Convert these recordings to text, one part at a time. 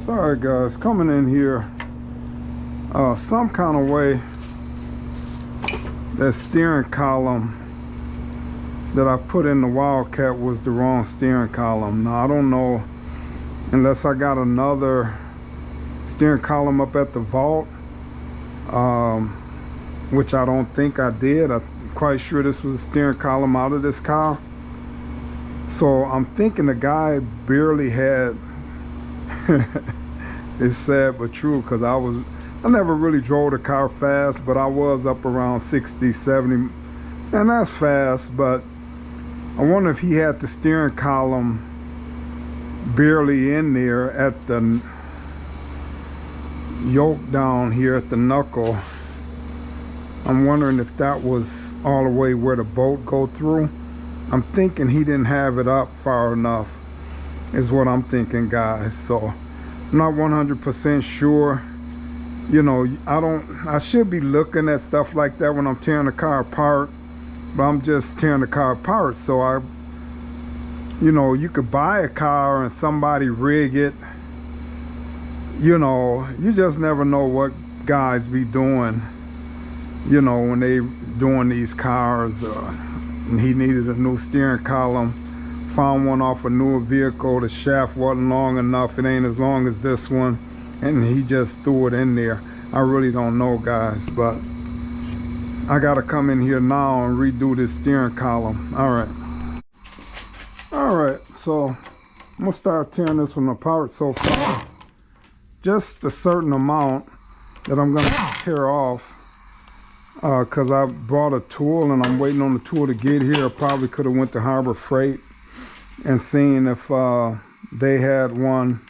Sorry guys, coming in here some kind of way that steering column that I put in the Wildcat was the wrong steering column. Now I don't know unless I got another steering column up at the vault, which I don't think I did. I'm quite sure this was a steering column out of this car. So I'm thinking the guy barely had it's sad but true, because I never really drove the car fast, but I was up around 60, 70, and that's fast. But I wonder if he had the steering column barely in there at the yoke down here at the knuckle. I'm wondering if that was all the way where the bolt go through. I'm thinking he didn't have it up far enough is what I'm thinking, guys. So I'm not 100% sure. You know, I should be looking at stuff like that when I'm tearing the car apart, but I'm just tearing the car apart. So you know, you could buy a car and somebody rig it. You know, you just never know what guys be doing, you know, when they doing these cars. And he needed a new steering column, found one off a newer vehicle. The shaft wasn't long enough, it ain't as long as this one, and he just threw it in there. I really don't know, guys, but I gotta come in here now and redo this steering column. All right, so I'm gonna start tearing this one apart. So far, just a certain amount that I'm gonna tear off, because I brought a tool and I'm waiting on the tool to get here. I probably could have went to Harbor Freight and seen if they had one,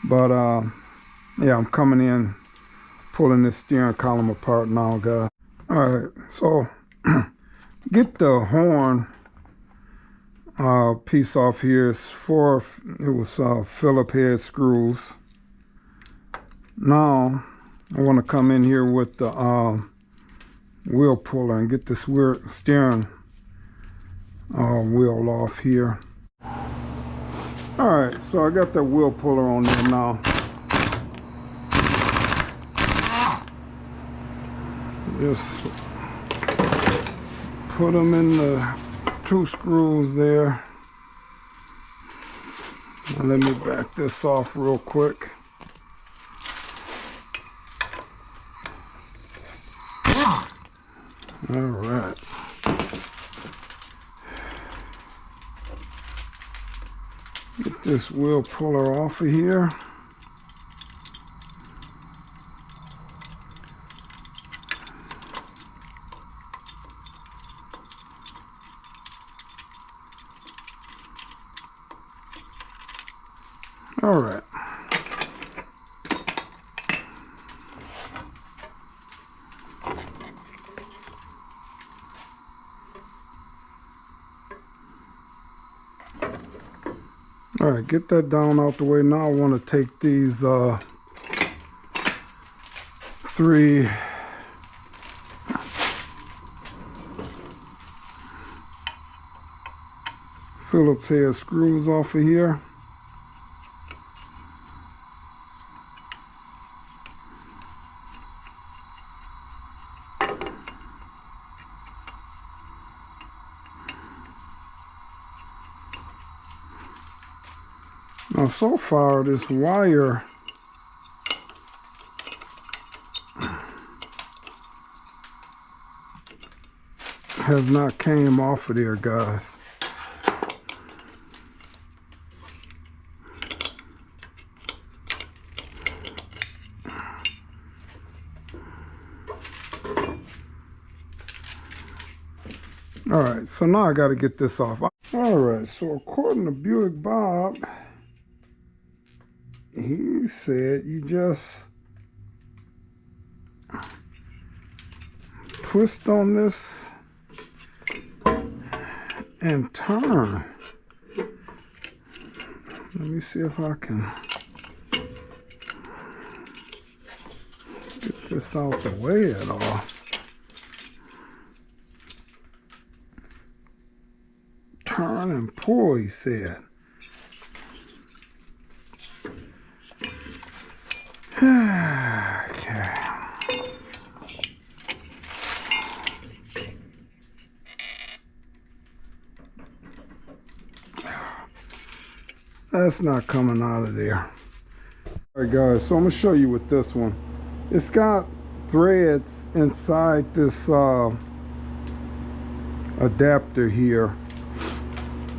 but yeah, I'm coming in, pulling this steering column apart now, guys. All right, so get the horn piece off here. It was Phillip head screws. Now I want to come in here with the wheel puller and get this weird steering wheel off here. All right, so I got that wheel puller on there now. Just put them in the two screws there. Now let me back this off real quick. All right. Get this wheel puller off of here. All right. All right, get that down out the way. Now I want to take these 3 Phillips head screws off of here. Now, so far, this wire has not came off of there, guys. All right, so now I got to get this off. All right, so according to Buick Bob, he said you just twist on this and turn. Let me see if I can get this out the way at all. Turn and pull, he said. Okay. That's not coming out of there. All right, guys, so I'm gonna show you with this one. It's got threads inside this adapter here,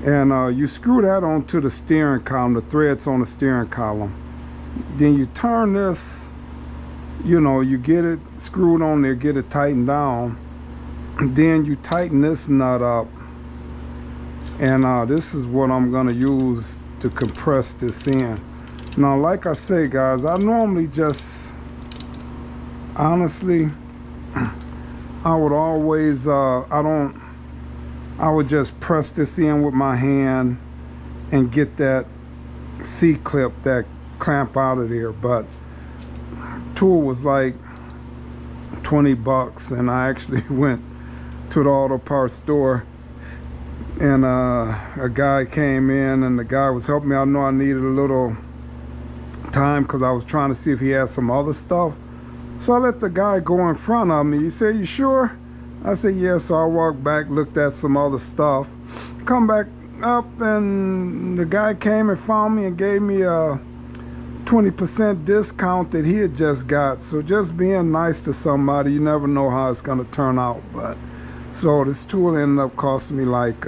and you screw that onto the steering column, the threads on the steering column. Then you turn this, you know, you get it screwed on there, get it tightened down, and then you tighten this nut up, and this is what I'm gonna use to compress this in. Now, like I say, guys, I normally just, honestly, I would always, I would just press this in with my hand and get that C-clip, that clamp out of there. But tool was like 20 bucks, and I actually went to the auto parts store, and a guy came in, and the guy was helping me. I know I needed a little time because I was trying to see if he had some other stuff. So I let the guy go in front of me. He said, "You sure?" I said, "Yeah." So I walked back, looked at some other stuff, come back up, and the guy came and found me and gave me a 20% discount that he had just got. So just being nice to somebody, you never know how it's going to turn out. But so this tool ended up costing me like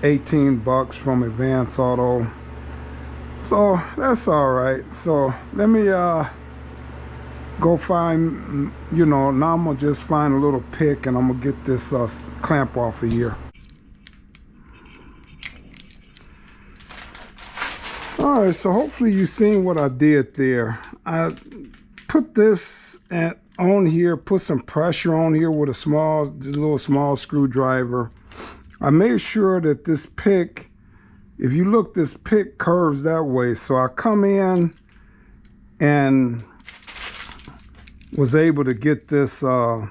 18 bucks from Advance Auto. So that's all right. So let me go find, you know, now I'm gonna just find a little pick, and I'm gonna get this clamp off of here. All right, so hopefully you've seen what I did there. I put this on here, put some pressure on here with a little small screwdriver. I made sure that this pick, if you look, this pick curves that way. So I come in and was able to get this off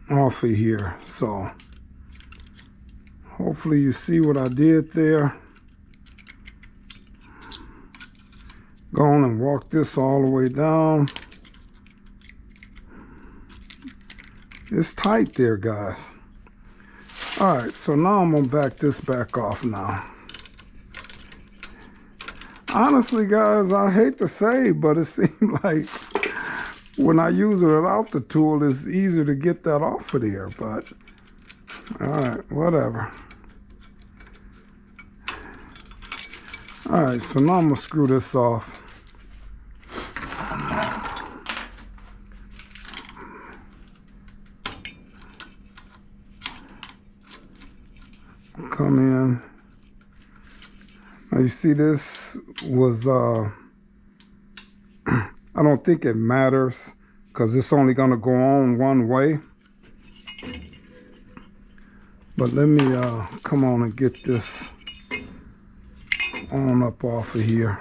of here. So hopefully you see what I did there. Go on and walk this all the way down. It's tight there, guys. All right, so now I'm gonna back this back off now. Honestly, guys, I hate to say, but it seems like when I use it without the tool, it's easier to get that off of there. But all right, whatever. All right, so now I'm gonna screw this off. Come in. Now you see this was, I don't think it matters because it's only gonna go on one way. But let me come on and get this on up off of here.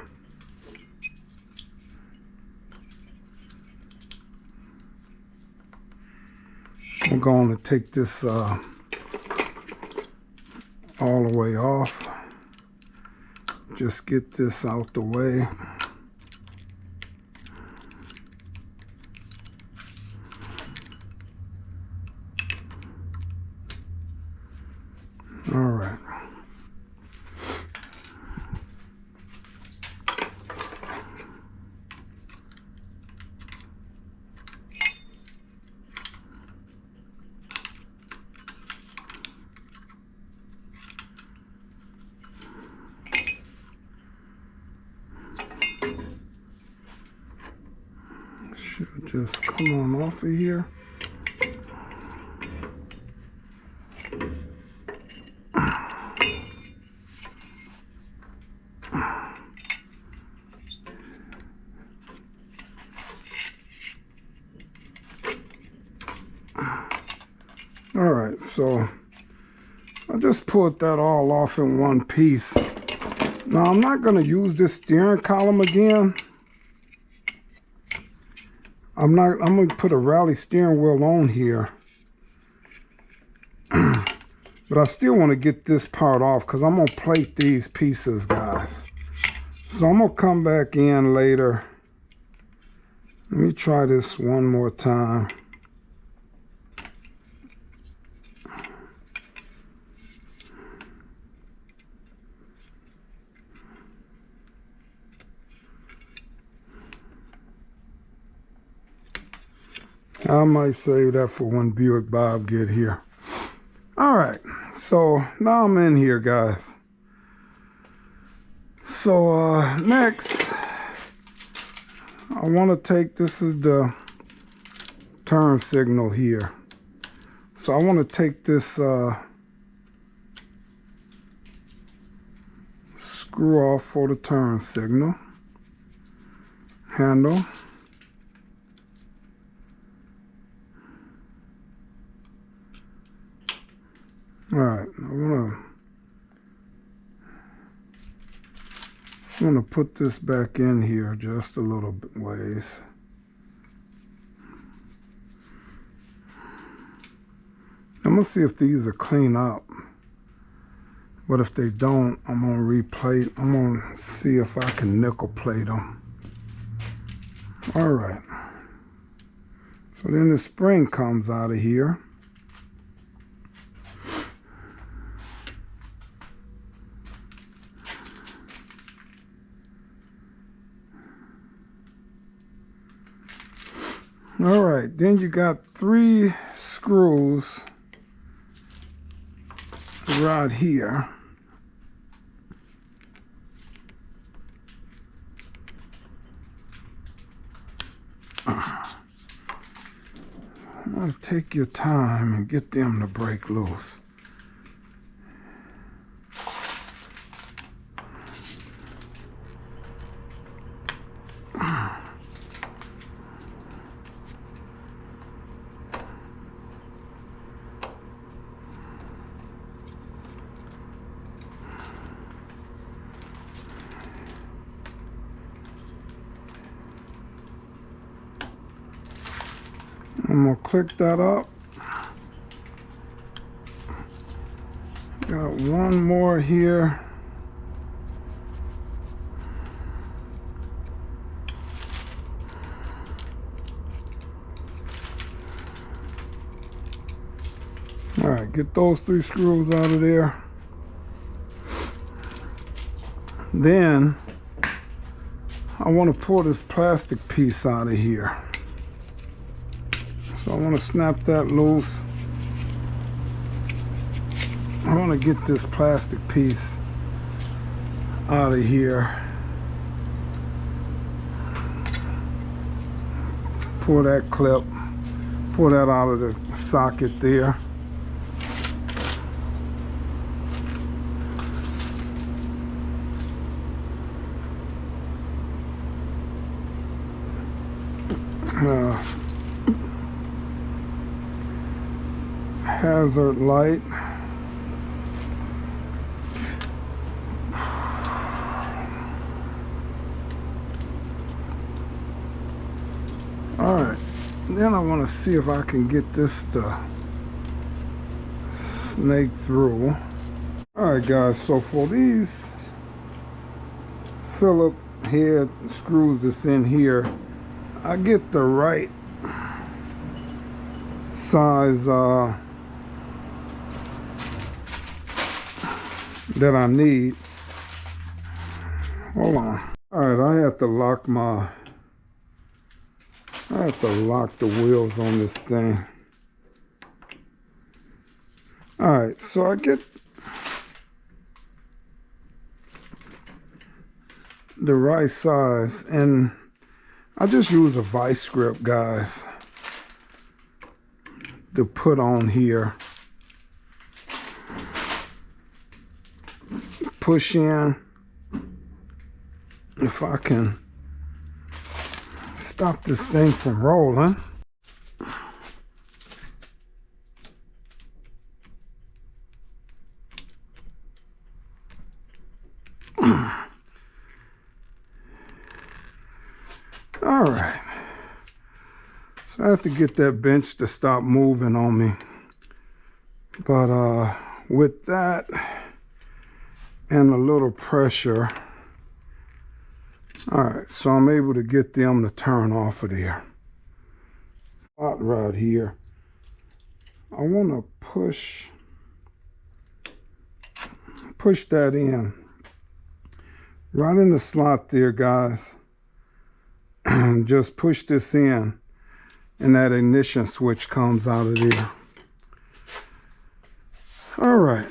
I'm going to take this all the way off. Just get this out the way. All right. Should just come on off of here. All right, so I just pulled that all off in one piece. Now I'm not going to use this steering column again. I'm going to put a rally steering wheel on here. But I still want to get this part off because I'm going to plate these pieces, guys. So I'm going to come back in later. Let me try this one more time. I might save that for when Buick Bob get here. All right, so now I'm in here, guys. So next, I want to take, this is the turn signal here. So I want to take this screw off for the turn signal handle. All right, I'm gonna put this back in here just a little bit ways. I'm gonna see if these are clean up, but if they don't, I'm gonna replate. I'm gonna see if I can nickel plate them. All right, so then the spring comes out of here. All right, then you got 3 screws right here. I'm gonna take your time and get them to break loose. I'm gonna click that up. Got one more here. All right, get those 3 screws out of there. Then I want to pull this plastic piece out of here. So I want to snap that loose. I want to get this plastic piece out of here. Pull that clip, pull that out of the socket there. Hazard light. All right, then I want to see if I can get this to snake through. All right, guys, so for these Phillips head screws that's in here, I get the right size that I need. Hold on. All right, I have to lock the wheels on this thing. All right, so I get the right size, and I just use a vice grip, guys, to put on here. Push in. If I can stop this thing from rolling. All right. So I have to get that bench to stop moving on me. But with that and a little pressure. All right, so I'm able to get them to turn off of there. Hot rod here. I want to push that in. Right in the slot there, guys. And just push this in, and that ignition switch comes out of there. All right.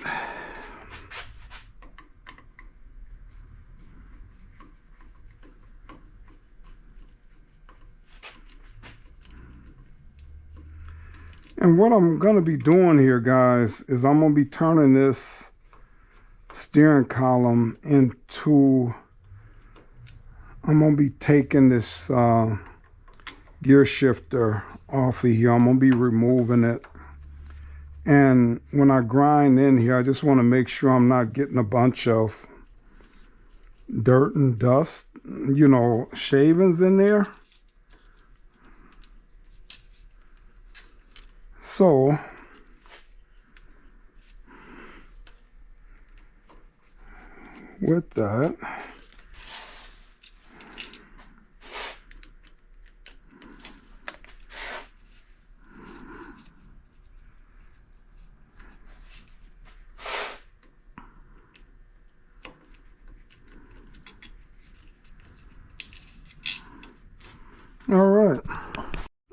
And what I'm going to be doing here, guys, is I'm going to be turning this steering column into, I'm going to be taking this gear shifter off of here. I'm going to be removing it. And when I grind in here, I just want to make sure I'm not getting a bunch of dirt and dust, you know, shavings in there. So with that,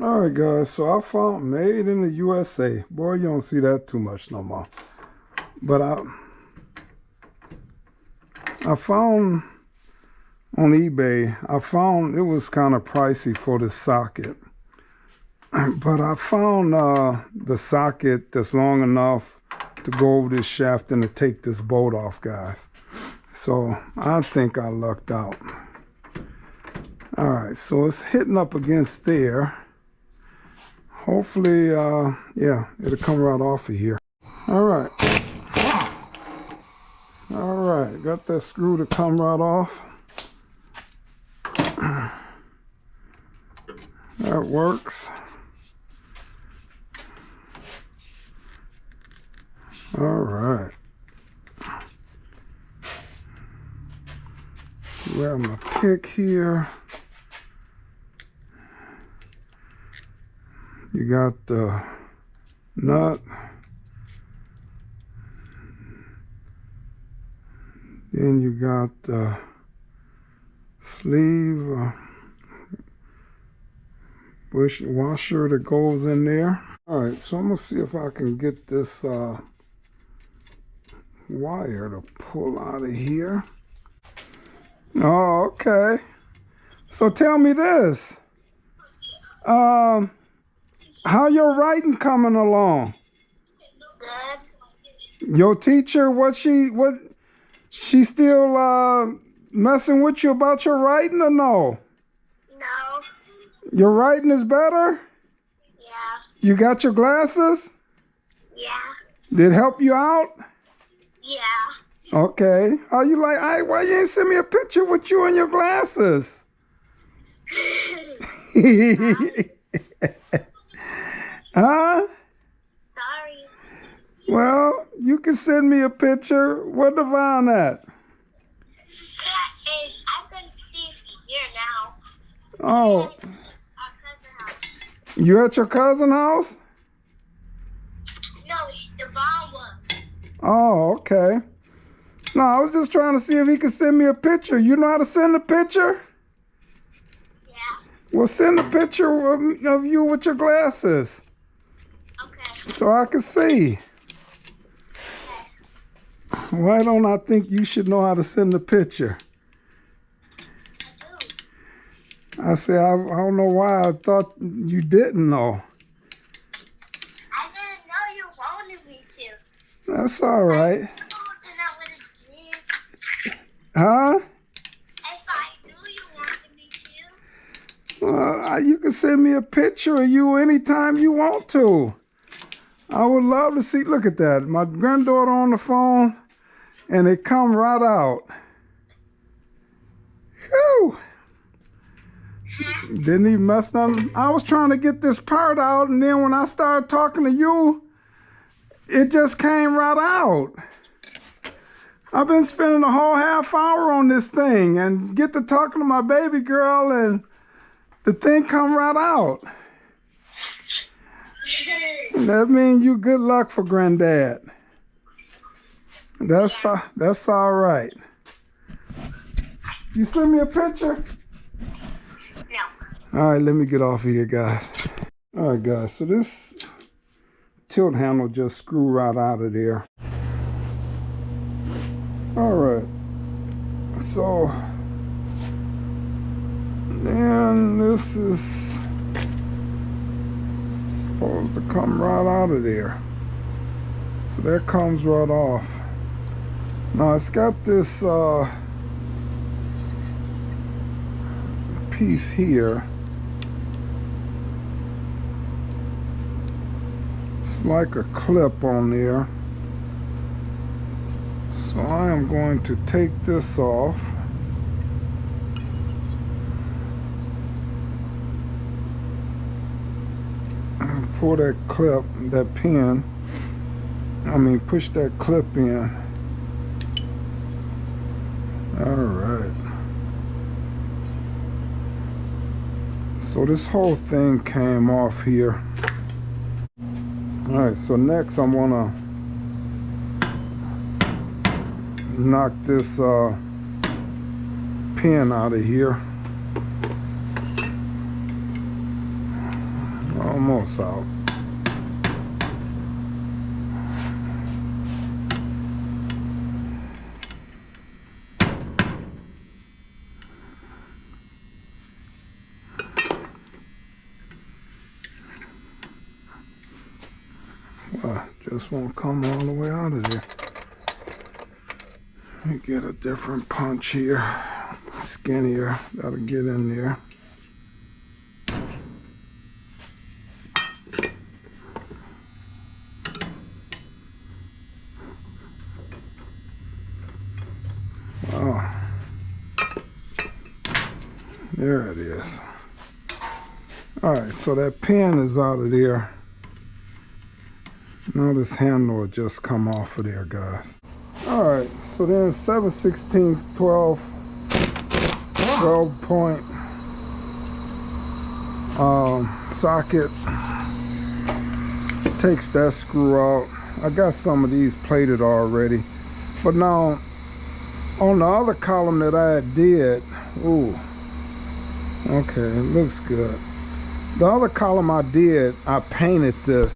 all right guys, so I found made in the USA. Boy, you don't see that too much no more. But I found on eBay, I found it was kind of pricey for the socket. But I found the socket that's long enough to go over this shaft and to take this bolt off, guys. So I think I lucked out. All right, so it's hitting up against there. Hopefully, yeah, it'll come right off of here. All right. All right, got that screw to come right off. That works. All right. Grab my pick here. You got the nut. Then you got the sleeve bush washer that goes in there. All right, so I'm gonna see if I can get this wire to pull out of here. Oh, okay. So tell me this. How your writing coming along? Good. Your teacher, she still messing with you about your writing or no? No. Your writing is better? Yeah. You got your glasses? Yeah. Did it help you out? Yeah. Okay. How you like, why you ain't send me a picture with you and your glasses? Huh? Sorry. Well, you can send me a picture. Where Devon at? Yeah, I couldn't see here now. Oh. At our cousin's house. You at your cousin's house? No, Devon was. Oh, okay. No, I was just trying to see if he could send me a picture. You know how to send a picture? Yeah. Well, send a picture of you with your glasses. Okay. So I can see. Okay. Why don't I think you should know how to send a picture? I do. I say, I don't know why I thought you didn't know. I didn't know you wanted me to. That's all right. Huh? If I knew you wanted me to. You can send me a picture of you anytime you want to. I would love to see. Look at that. My granddaughter on the phone, and it come right out. Whew. Didn't even mess nothing. I was trying to get this part out, and then when I started talking to you, It just came right out. I've been spending a whole half hour on this thing and get to talking to my baby girl and the thing come right out. That means you good luck for granddad. That's all right. You send me a picture? No. All right, let me get off of here, guys. All right, guys, so this tilt handle just screw right out of there. All right, so then this is supposed to come right out of there. So that comes right off. Now it's got this piece here. It's like a clip on there. So I am going to take this off. And pull that clip, that pin. Push that clip in. All right. So this whole thing came off here. All right, so next I'm gonna knock this pin out of here. Almost out. Just won't come all the way out of there. Let me get a different punch here. Skinnier, that'll get in there. Oh, there it is. All right, so that pin is out of there. Now this handle will just come off of there, guys. All right, so then 7/16 12 point socket. Takes that screw out. I got some of these plated already, but now on the other column that I did, ooh, okay, it looks good. The other column I did, I painted this.